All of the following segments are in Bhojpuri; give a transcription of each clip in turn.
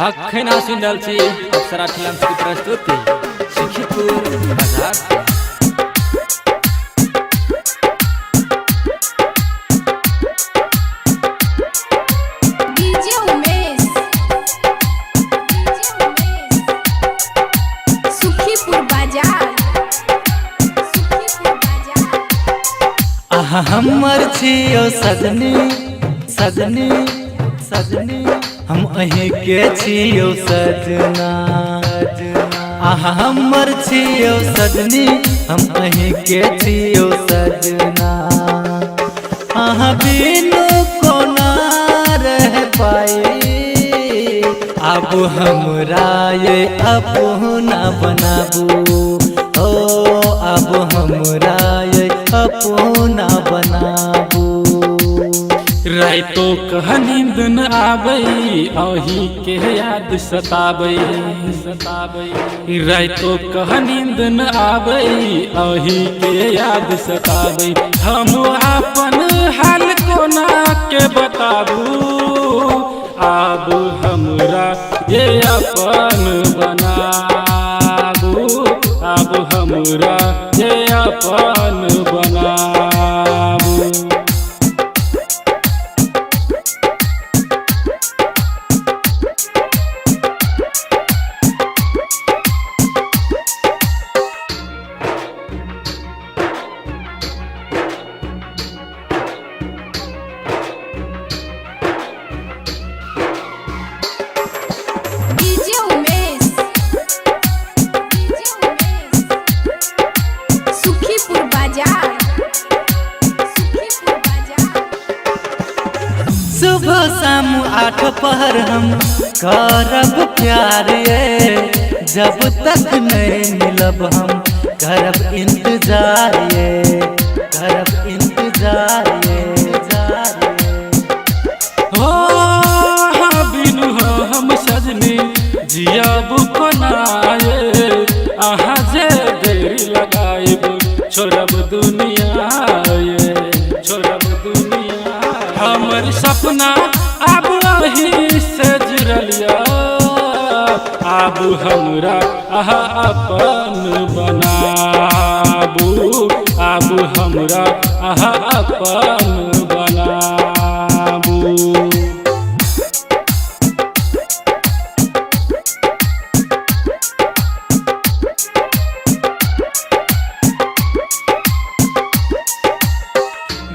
अखना सुंदर छी अप्सरा फिल्म की प्रस्तुति सुखीपुर बाजार। हमर छियो सजनी सजनी सजनी हम अहीं के छियो सजना आहा हमर छियो सजनी हम अहीं के छियो सजना आहा बिनु कोना रह पाए अब हमरा ये अपना बनाबू ओ अब हमरा ये अपना बनाबू। रातो कह नींद न आबई अही के याद सताबई रातो कह नींद न आबई अही के याद सताबई हम अपन हाल कोना के बताबू आब हमरा ये अपन बनाबू अब हमरा ये अपन बनाबू। सुबह शाम 8 पहर हम करब प्यार ये जब तक नहीं मिलब हम करब इंतजार ये करब इंतजार ये हो बिनु हम सजनी जियाब कोनाए अहाँ जे देर लगाइब छोड़ब दुनिया ये छोड़ब दुनिया हमर सपना अब अही से जुड़लिया अब हमरा अहा अपन बनाबू अब हमरा अहा अपन बनाबू।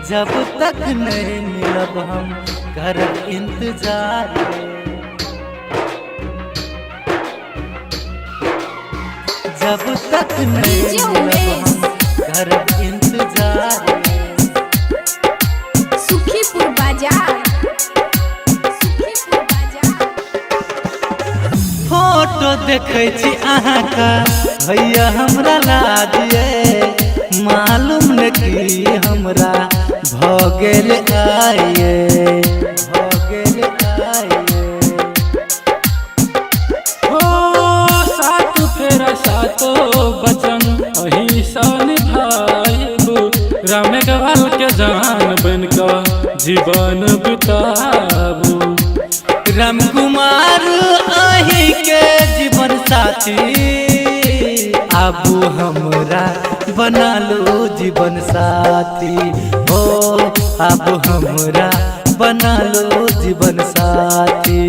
जब तक नहीं मिलब हम करब इंतजार जब तक नहीं मिलब हम करब इंतजार सुखीपुर बाजार फोटो देखे छी अहाँ का भैया हमरा लाजिए मालूम न कि हमरा भगेल आइए हो साथ फेरा सातो बचन अही सन भाईबू राम गवाल के जान बन का जीवन बिताबू राम कुमार अही के जीवन साथी आबू हमरा बना लो जीवन साथी हो अब हमरा बना लो जीवन साथी।